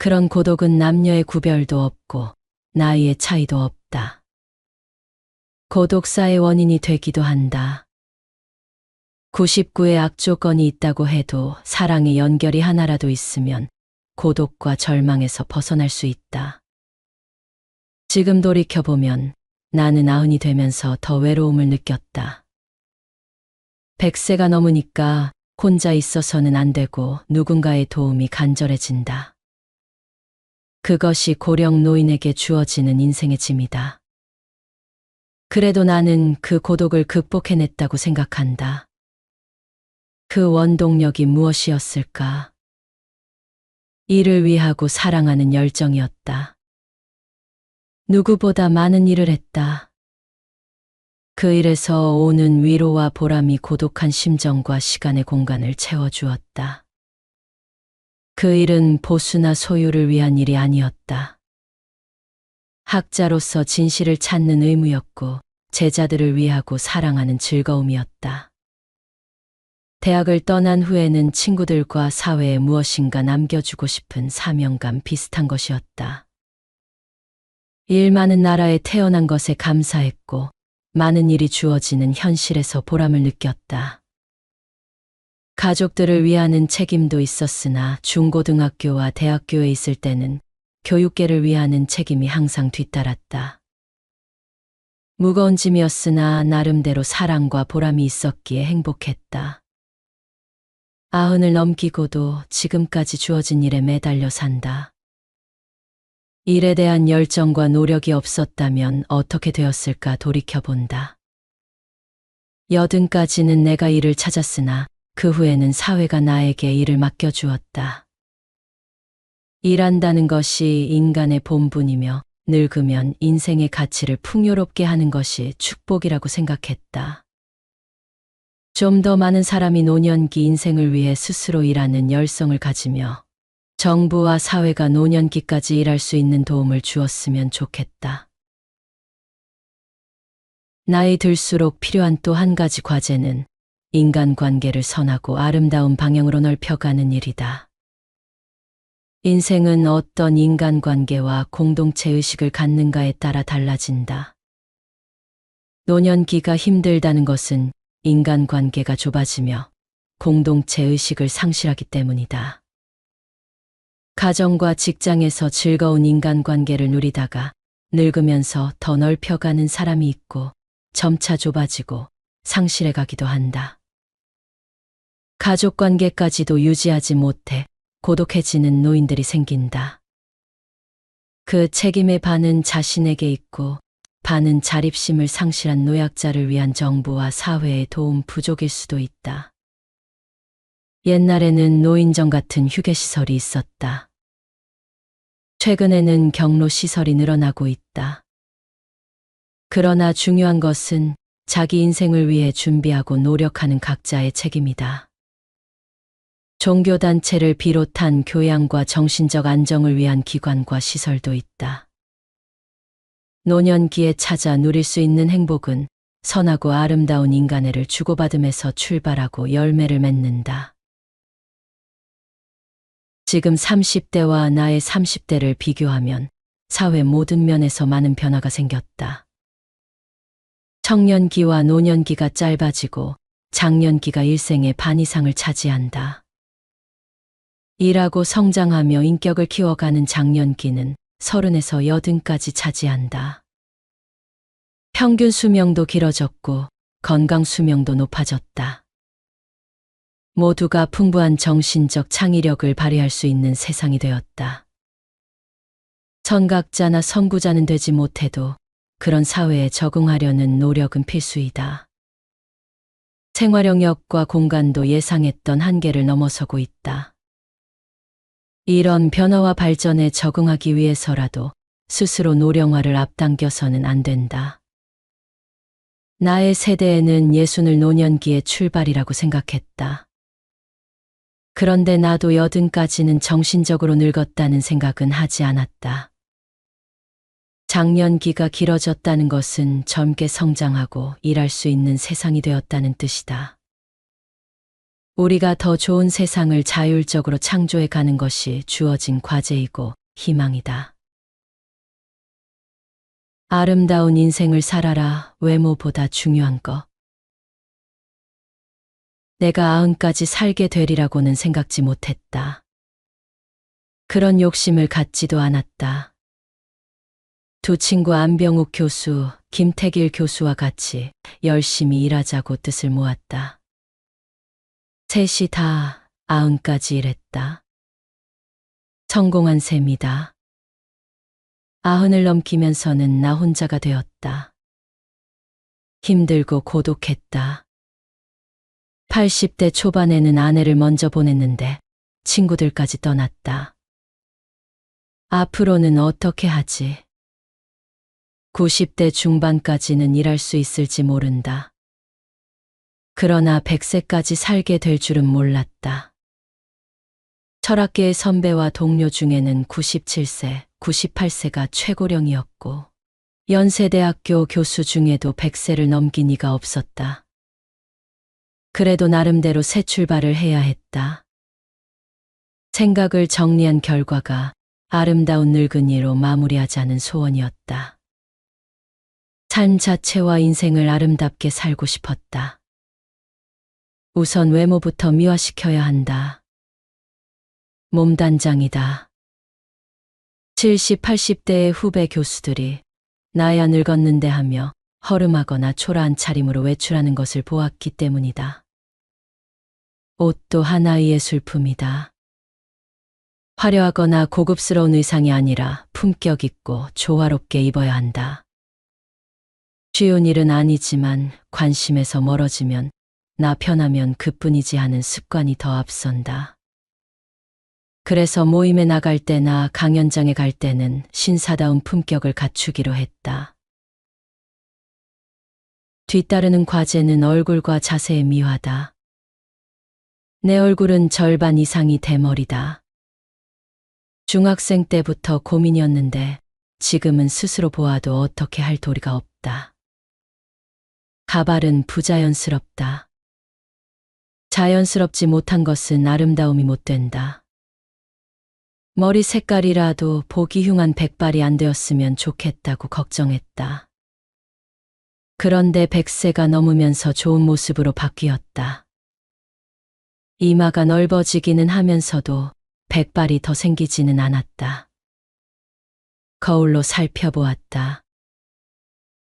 그런 고독은 남녀의 구별도 없고 나이의 차이도 없다. 고독사의 원인이 되기도 한다. 99의 악조건이 있다고 해도 사랑의 연결이 하나라도 있으면 고독과 절망에서 벗어날 수 있다. 지금 돌이켜보면 나는 90이 되면서 더 외로움을 느꼈다. 100세가 넘으니까 혼자 있어서는 안 되고 누군가의 도움이 간절해진다. 그것이 고령 노인에게 주어지는 인생의 짐이다. 그래도 나는 그 고독을 극복해냈다고 생각한다. 그 원동력이 무엇이었을까? 일을 위하고 사랑하는 열정이었다. 누구보다 많은 일을 했다. 그 일에서 오는 위로와 보람이 고독한 심정과 시간의 공간을 채워주었다. 그 일은 보수나 소유를 위한 일이 아니었다. 학자로서 진실을 찾는 의무였고 제자들을 위하고 사랑하는 즐거움이었다. 대학을 떠난 후에는 친구들과 사회에 무엇인가 남겨주고 싶은 사명감 비슷한 것이었다. 일 많은 나라에 태어난 것에 감사했고 많은 일이 주어지는 현실에서 보람을 느꼈다. 가족들을 위하는 책임도 있었으나 중고등학교와 대학교에 있을 때는 교육계를 위하는 책임이 항상 뒤따랐다. 무거운 짐이었으나 나름대로 사랑과 보람이 있었기에 행복했다. 90을 넘기고도 지금까지 주어진 일에 매달려 산다. 일에 대한 열정과 노력이 없었다면 어떻게 되었을까 돌이켜본다. 80까지는 내가 일을 찾았으나 그 후에는 사회가 나에게 일을 맡겨주었다. 일한다는 것이 인간의 본분이며 늙으면 인생의 가치를 풍요롭게 하는 것이 축복이라고 생각했다. 좀 더 많은 사람이 노년기 인생을 위해 스스로 일하는 열성을 가지며 정부와 사회가 노년기까지 일할 수 있는 도움을 주었으면 좋겠다. 나이 들수록 필요한 또 한 가지 과제는 인간관계를 선하고 아름다운 방향으로 넓혀가는 일이다. 인생은 어떤 인간관계와 공동체 의식을 갖는가에 따라 달라진다. 노년기가 힘들다는 것은 인간관계가 좁아지며 공동체 의식을 상실하기 때문이다. 가정과 직장에서 즐거운 인간관계를 누리다가 늙으면서 더 넓혀가는 사람이 있고 점차 좁아지고 상실해가기도 한다. 가족관계까지도 유지하지 못해 고독해지는 노인들이 생긴다. 그 책임의 반은 자신에게 있고 반은 자립심을 상실한 노약자를 위한 정부와 사회의 도움 부족일 수도 있다. 옛날에는 노인정 같은 휴게시설이 있었다. 최근에는 격로시설이 늘어나고 있다. 그러나 중요한 것은 자기 인생을 위해 준비하고 노력하는 각자의 책임이다. 종교단체를 비롯한 교양과 정신적 안정을 위한 기관과 시설도 있다. 노년기에 찾아 누릴 수 있는 행복은 선하고 아름다운 인간애를 주고받음에서 출발하고 열매를 맺는다. 지금 30대와 나의 30대를 비교하면 사회 모든 면에서 많은 변화가 생겼다. 청년기와 노년기가 짧아지고 장년기가 일생의 반 이상을 차지한다. 일하고 성장하며 인격을 키워가는 장년기는 30에서 80까지 차지한다. 평균 수명도 길어졌고 건강 수명도 높아졌다. 모두가 풍부한 정신적 창의력을 발휘할 수 있는 세상이 되었다. 선각자나 선구자는 되지 못해도 그런 사회에 적응하려는 노력은 필수이다. 생활 영역과 공간도 예상했던 한계를 넘어서고 있다. 이런 변화와 발전에 적응하기 위해서라도 스스로 노령화를 앞당겨서는 안 된다. 나의 세대에는 예순을 노년기의 출발이라고 생각했다. 그런데 나도 여든까지는 정신적으로 늙었다는 생각은 하지 않았다. 장년기가 길어졌다는 것은 젊게 성장하고 일할 수 있는 세상이 되었다는 뜻이다. 우리가 더 좋은 세상을 자율적으로 창조해 가는 것이 주어진 과제이고 희망이다. 아름다운 인생을 살아라. 외모보다 중요한 것. 내가 90까지 살게 되리라고는 생각지 못했다. 그런 욕심을 갖지도 않았다. 두 친구 안병욱 교수, 김태길 교수와 같이 열심히 일하자고 뜻을 모았다. 셋이 다 90까지 일했다. 성공한 셈이다. 90을 넘기면서는 나 혼자가 되었다. 힘들고 고독했다. 80대 초반에는 아내를 먼저 보냈는데 친구들까지 떠났다. 앞으로는 어떻게 하지? 90대 중반까지는 일할 수 있을지 모른다. 그러나 100세까지 살게 될 줄은 몰랐다. 철학계의 선배와 동료 중에는 97세, 98세가 최고령이었고 연세대학교 교수 중에도 100세를 넘긴 이가 없었다. 그래도 나름대로 새 출발을 해야 했다. 생각을 정리한 결과가 아름다운 늙은이로 마무리하자는 소원이었다. 삶 자체와 인생을 아름답게 살고 싶었다. 우선 외모부터 미화시켜야 한다. 몸단장이다. 70, 80대의 후배 교수들이 나야 늙었는데 하며 허름하거나 초라한 차림으로 외출하는 것을 보았기 때문이다. 옷도 하나의 예술품이다. 화려하거나 고급스러운 의상이 아니라 품격 있고 조화롭게 입어야 한다. 쉬운 일은 아니지만 관심에서 멀어지면 나 편하면 그뿐이지 하는 습관이 더 앞선다. 그래서 모임에 나갈 때나 강연장에 갈 때는 신사다운 품격을 갖추기로 했다. 뒤따르는 과제는 얼굴과 자세의 미화다. 내 얼굴은 절반 이상이 대머리다. 중학생 때부터 고민이었는데 지금은 스스로 보아도 어떻게 할 도리가 없다. 가발은 부자연스럽다. 자연스럽지 못한 것은 아름다움이 못 된다. 머리 색깔이라도 보기 흉한 백발이 안 되었으면 좋겠다고 걱정했다. 그런데 100세가 넘으면서 좋은 모습으로 바뀌었다. 이마가 넓어지기는 하면서도 백발이 더 생기지는 않았다. 거울로 살펴보았다.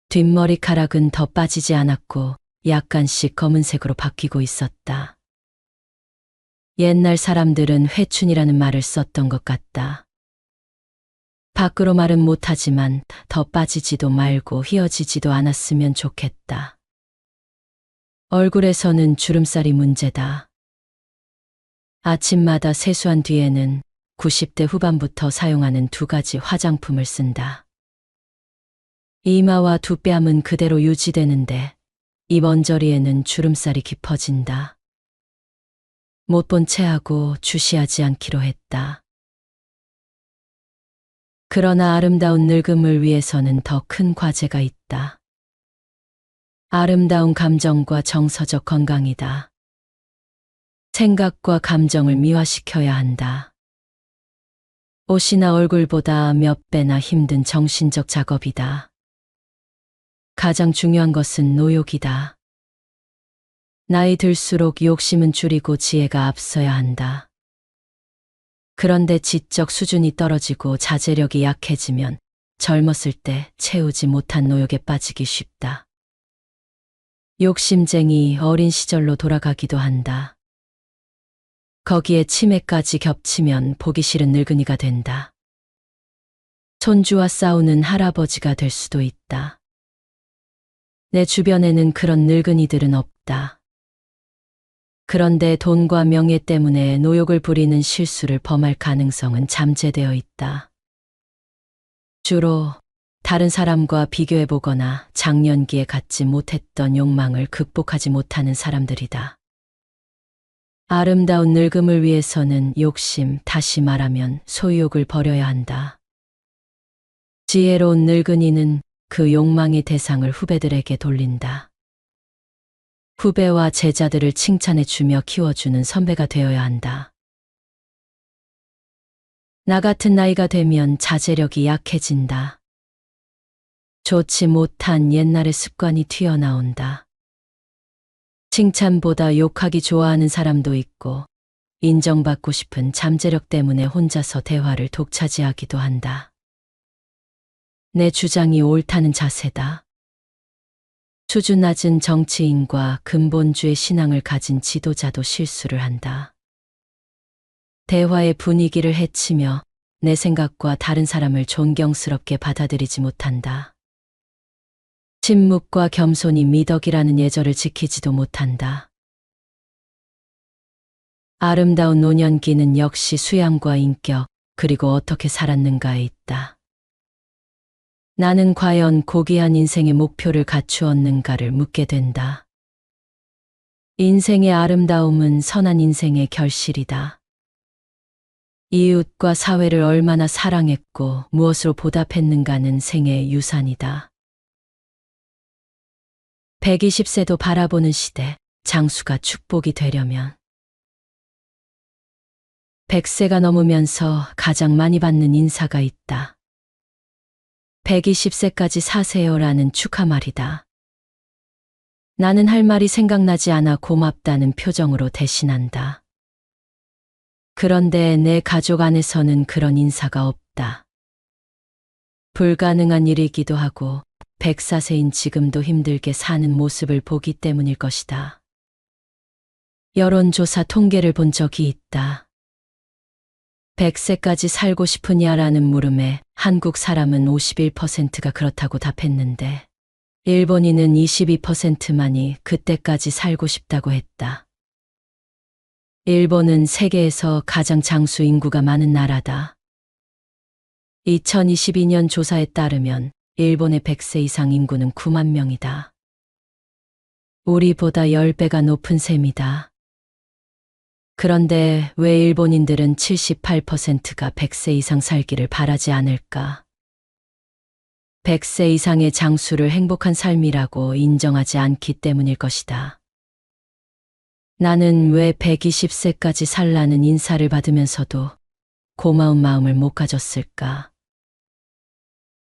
뒷머리카락은 더 빠지지 않았고 약간씩 검은색으로 바뀌고 있었다. 옛날 사람들은 회춘이라는 말을 썼던 것 같다. 밖으로 말은 못하지만 더 빠지지도 말고 휘어지지도 않았으면 좋겠다. 얼굴에서는 주름살이 문제다. 아침마다 세수한 뒤에는 90대 후반부터 사용하는 두 가지 화장품을 쓴다. 이마와 두 뺨은 그대로 유지되는데 입 언저리에는 주름살이 깊어진다. 못 본 채 하고 주시하지 않기로 했다. 그러나 아름다운 늙음을 위해서는 더 큰 과제가 있다. 아름다운 감정과 정서적 건강이다. 생각과 감정을 미화시켜야 한다. 옷이나 얼굴보다 몇 배나 힘든 정신적 작업이다. 가장 중요한 것은 노욕이다. 나이 들수록 욕심은 줄이고 지혜가 앞서야 한다. 그런데 지적 수준이 떨어지고 자제력이 약해지면 젊었을 때 채우지 못한 노욕에 빠지기 쉽다. 욕심쟁이 어린 시절로 돌아가기도 한다. 거기에 치매까지 겹치면 보기 싫은 늙은이가 된다. 손주와 싸우는 할아버지가 될 수도 있다. 내 주변에는 그런 늙은이들은 없다. 그런데 돈과 명예 때문에 노욕을 부리는 실수를 범할 가능성은 잠재되어 있다. 주로 다른 사람과 비교해보거나 장년기에 갖지 못했던 욕망을 극복하지 못하는 사람들이다. 아름다운 늙음을 위해서는 욕심, 다시 말하면 소유욕을 버려야 한다. 지혜로운 늙은이는 그 욕망의 대상을 후배들에게 돌린다. 후배와 제자들을 칭찬해주며 키워주는 선배가 되어야 한다. 나 같은 나이가 되면 자제력이 약해진다. 좋지 못한 옛날의 습관이 튀어나온다. 칭찬보다 욕하기 좋아하는 사람도 있고, 인정받고 싶은 잠재력 때문에 혼자서 대화를 독차지하기도 한다. 내 주장이 옳다는 자세다. 수준 낮은 정치인과 근본주의 신앙을 가진 지도자도 실수를 한다. 대화의 분위기를 해치며 내 생각과 다른 사람을 존경스럽게 받아들이지 못한다. 침묵과 겸손이 미덕이라는 예절을 지키지도 못한다. 아름다운 노년기는 역시 수양과 인격, 그리고 어떻게 살았는가에 있다. 나는 과연 고귀한 인생의 목표를 갖추었는가를 묻게 된다. 인생의 아름다움은 선한 인생의 결실이다. 이웃과 사회를 얼마나 사랑했고 무엇으로 보답했는가는 생애의 유산이다. 120세도 바라보는 시대, 장수가 축복이 되려면 100세가 넘으면서 가장 많이 받는 인사가 있다. 120세까지 사세요라는 축하 말이다. 나는 할 말이 생각나지 않아 고맙다는 표정으로 대신한다. 그런데 내 가족 안에서는 그런 인사가 없다. 불가능한 일이기도 하고 104세인 지금도 힘들게 사는 모습을 보기 때문일 것이다. 여론조사 통계를 본 적이 있다. 100세까지 살고 싶으냐라는 물음에 한국 사람은 51%가 그렇다고 답했는데 일본인은 22%만이 그때까지 살고 싶다고 했다. 일본은 세계에서 가장 장수 인구가 많은 나라다. 2022년 조사에 따르면 일본의 100세 이상 인구는 9만 명이다. 우리보다 10배가 높은 셈이다. 그런데 왜 일본인들은 78%가 100세 이상 살기를 바라지 않을까? 100세 이상의 장수를 행복한 삶이라고 인정하지 않기 때문일 것이다. 나는 왜 120세까지 살라는 인사를 받으면서도 고마운 마음을 못 가졌을까?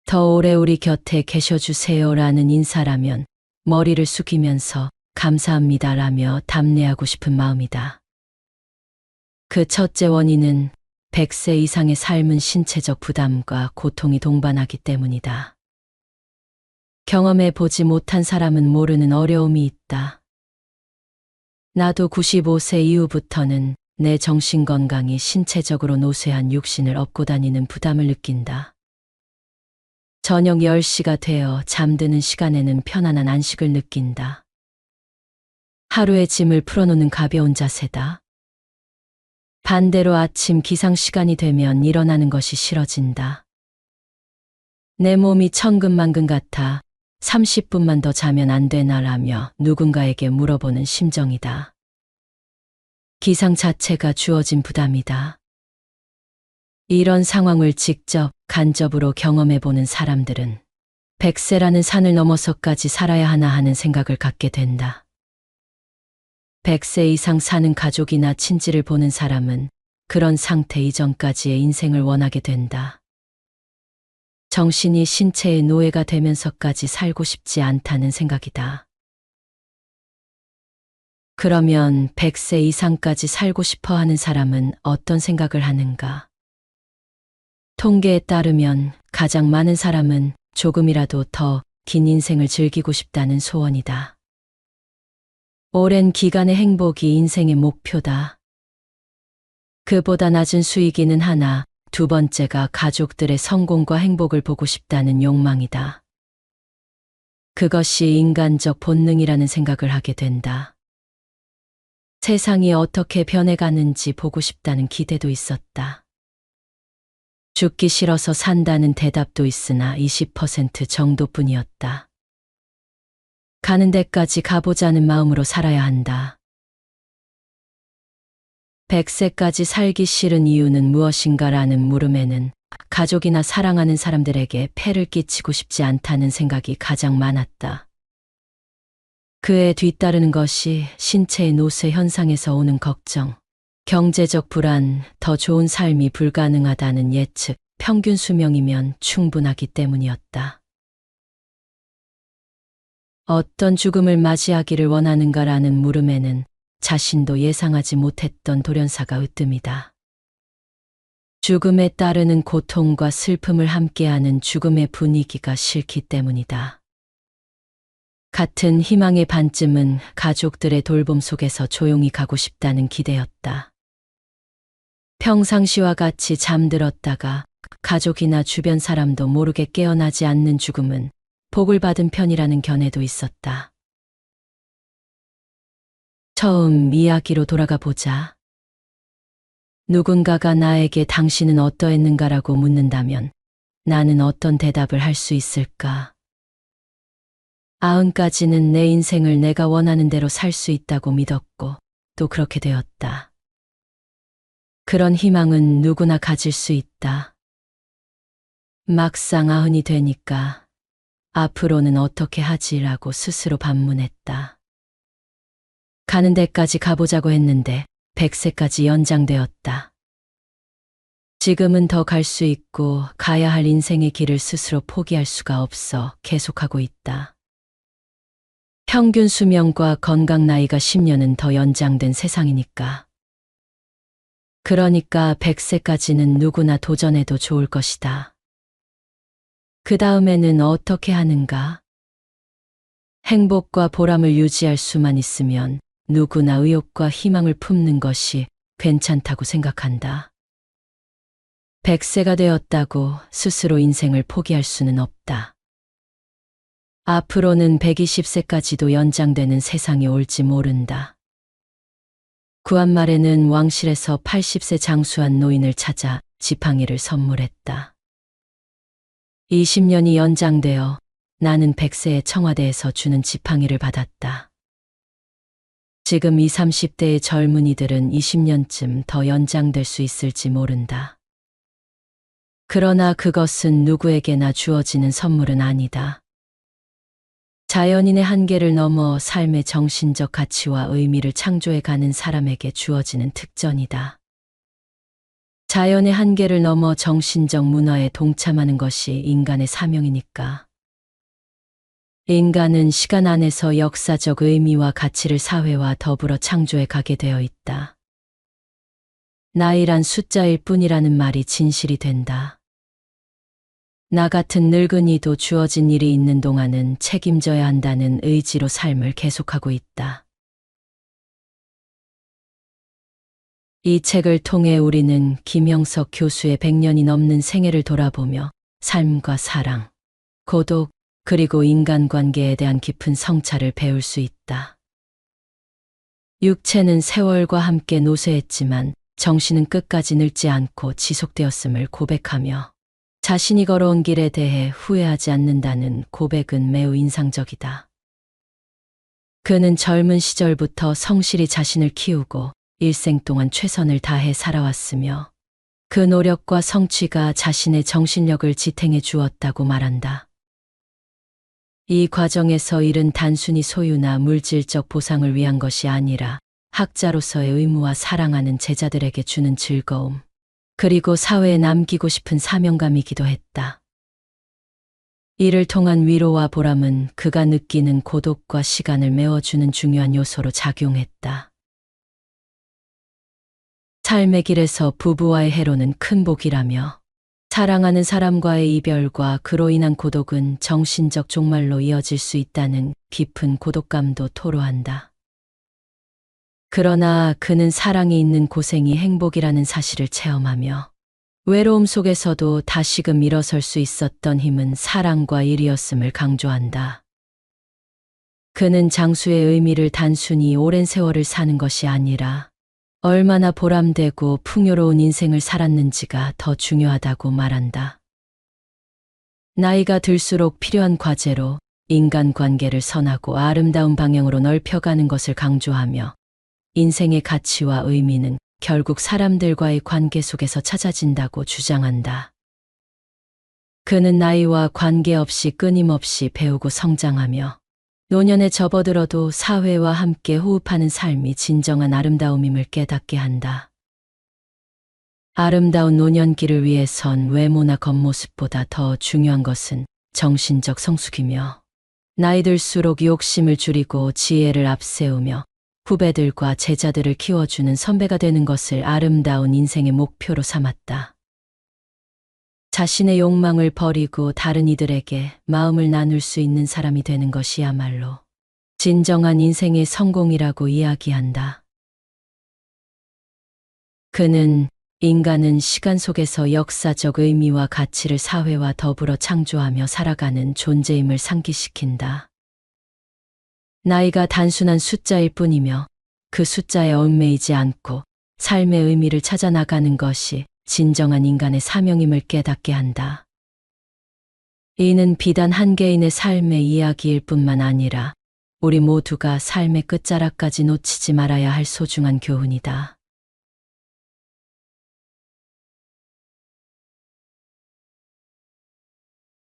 더 오래 우리 곁에 계셔주세요라는 인사라면 머리를 숙이면서 감사합니다라며 답례하고 싶은 마음이다. 그 첫째 원인은 100세 이상의 삶은 신체적 부담과 고통이 동반하기 때문이다. 경험해 보지 못한 사람은 모르는 어려움이 있다. 나도 95세 이후부터는 내 정신건강이 신체적으로 노쇠한 육신을 업고 다니는 부담을 느낀다. 저녁 10시가 되어 잠드는 시간에는 편안한 안식을 느낀다. 하루의 짐을 풀어놓는 가벼운 자세다. 반대로 아침 기상 시간이 되면 일어나는 것이 싫어진다. 내 몸이 천근만근 같아 30분만 더 자면 안 되나라며 누군가에게 물어보는 심정이다. 기상 자체가 주어진 부담이다. 이런 상황을 직접 간접으로 경험해보는 사람들은 100세라는 산을 넘어서까지 살아야 하나 하는 생각을 갖게 된다. 100세 이상 사는 가족이나 친지를 보는 사람은 그런 상태 이전까지의 인생을 원하게 된다. 정신이 신체의 노예가 되면서까지 살고 싶지 않다는 생각이다. 그러면 100세 이상까지 살고 싶어 하는 사람은 어떤 생각을 하는가? 통계에 따르면 가장 많은 사람은 조금이라도 더 긴 인생을 즐기고 싶다는 소원이다. 오랜 기간의 행복이 인생의 목표다. 그보다 낮은 수익이는 하나, 두 번째가 가족들의 성공과 행복을 보고 싶다는 욕망이다. 그것이 인간적 본능이라는 생각을 하게 된다. 세상이 어떻게 변해가는지 보고 싶다는 기대도 있었다. 죽기 싫어서 산다는 대답도 있으나 20% 정도뿐이었다. 가는 데까지 가보자는 마음으로 살아야 한다. 100세까지 살기 싫은 이유는 무엇인가라는 물음에는 가족이나 사랑하는 사람들에게 폐를 끼치고 싶지 않다는 생각이 가장 많았다. 그에 뒤따르는 것이 신체의 노쇠 현상에서 오는 걱정, 경제적 불안, 더 좋은 삶이 불가능하다는 예측, 평균 수명이면 충분하기 때문이었다. 어떤 죽음을 맞이하기를 원하는가라는 물음에는 자신도 예상하지 못했던 돌연사가 으뜸이다. 죽음에 따르는 고통과 슬픔을 함께하는 죽음의 분위기가 싫기 때문이다. 같은 희망의 반쯤은 가족들의 돌봄 속에서 조용히 가고 싶다는 기대였다. 평상시와 같이 잠들었다가 가족이나 주변 사람도 모르게 깨어나지 않는 죽음은 복을 받은 편이라는 견해도 있었다. 처음 이야기로 돌아가 보자. 누군가가 나에게 당신은 어떠했는가라고 묻는다면 나는 어떤 대답을 할 수 있을까? 90까지는 내 인생을 내가 원하는 대로 살 수 있다고 믿었고 또 그렇게 되었다. 그런 희망은 누구나 가질 수 있다. 막상 90이 되니까 앞으로는 어떻게 하지라고 스스로 반문했다. 가는 데까지 가보자고 했는데 100세까지 연장되었다. 지금은 더 갈 수 있고 가야 할 인생의 길을 스스로 포기할 수가 없어 계속하고 있다. 평균 수명과 건강 나이가 10년은 더 연장된 세상이니까. 그러니까 100세까지는 누구나 도전해도 좋을 것이다. 그 다음에는 어떻게 하는가? 행복과 보람을 유지할 수만 있으면 누구나 의욕과 희망을 품는 것이 괜찮다고 생각한다. 100세가 되었다고 스스로 인생을 포기할 수는 없다. 앞으로는 120세까지도 연장되는 세상이 올지 모른다. 구한말에는 왕실에서 80세 장수한 노인을 찾아 지팡이를 선물했다. 20년이 연장되어 나는 100세의 청와대에서 주는 지팡이를 받았다. 지금 20, 30대의 젊은이들은 20년쯤 더 연장될 수 있을지 모른다. 그러나 그것은 누구에게나 주어지는 선물은 아니다. 자연인의 한계를 넘어 삶의 정신적 가치와 의미를 창조해가는 사람에게 주어지는 특전이다. 자연의 한계를 넘어 정신적 문화에 동참하는 것이 인간의 사명이니까. 인간은 시간 안에서 역사적 의미와 가치를 사회와 더불어 창조해 가게 되어 있다. 나이란 숫자일 뿐이라는 말이 진실이 된다. 나 같은 늙은이도 주어진 일이 있는 동안은 책임져야 한다는 의지로 삶을 계속하고 있다. 이 책을 통해 우리는 김영석 교수의 100년이 넘는 생애를 돌아보며 삶과 사랑, 고독, 그리고 인간관계에 대한 깊은 성찰을 배울 수 있다. 육체는 세월과 함께 노쇠했지만 정신은 끝까지 늙지 않고 지속되었음을 고백하며 자신이 걸어온 길에 대해 후회하지 않는다는 고백은 매우 인상적이다. 그는 젊은 시절부터 성실히 자신을 키우고 일생 동안 최선을 다해 살아왔으며 그 노력과 성취가 자신의 정신력을 지탱해 주었다고 말한다. 이 과정에서 일은 단순히 소유나 물질적 보상을 위한 것이 아니라 학자로서의 의무와 사랑하는 제자들에게 주는 즐거움, 그리고 사회에 남기고 싶은 사명감이기도 했다. 이를 통한 위로와 보람은 그가 느끼는 고독과 시간을 메워주는 중요한 요소로 작용했다. 삶의 길에서 부부와의 해로는 큰 복이라며 사랑하는 사람과의 이별과 그로 인한 고독은 정신적 종말로 이어질 수 있다는 깊은 고독감도 토로한다. 그러나 그는 사랑이 있는 고생이 행복이라는 사실을 체험하며 외로움 속에서도 다시금 일어설 수 있었던 힘은 사랑과 일이었음을 강조한다. 그는 장수의 의미를 단순히 오랜 세월을 사는 것이 아니라 얼마나 보람되고 풍요로운 인생을 살았는지가 더 중요하다고 말한다. 나이가 들수록 필요한 과제로 인간관계를 선하고 아름다운 방향으로 넓혀가는 것을 강조하며 인생의 가치와 의미는 결국 사람들과의 관계 속에서 찾아진다고 주장한다. 그는 나이와 관계없이 끊임없이 배우고 성장하며 노년에 접어들어도 사회와 함께 호흡하는 삶이 진정한 아름다움임을 깨닫게 한다. 아름다운 노년기를 위해선 외모나 겉모습보다 더 중요한 것은 정신적 성숙이며 나이 들수록 욕심을 줄이고 지혜를 앞세우며 후배들과 제자들을 키워주는 선배가 되는 것을 아름다운 인생의 목표로 삼았다. 자신의 욕망을 버리고 다른 이들에게 마음을 나눌 수 있는 사람이 되는 것이야말로 진정한 인생의 성공이라고 이야기한다. 그는 인간은 시간 속에서 역사적 의미와 가치를 사회와 더불어 창조하며 살아가는 존재임을 상기시킨다. 나이가 단순한 숫자일 뿐이며 그 숫자에 얽매이지 않고 삶의 의미를 찾아 나가는 것이 진정한 인간의 사명임을 깨닫게 한다. 이는 비단 한 개인의 삶의 이야기일 뿐만 아니라 우리 모두가 삶의 끝자락까지 놓치지 말아야 할 소중한 교훈이다.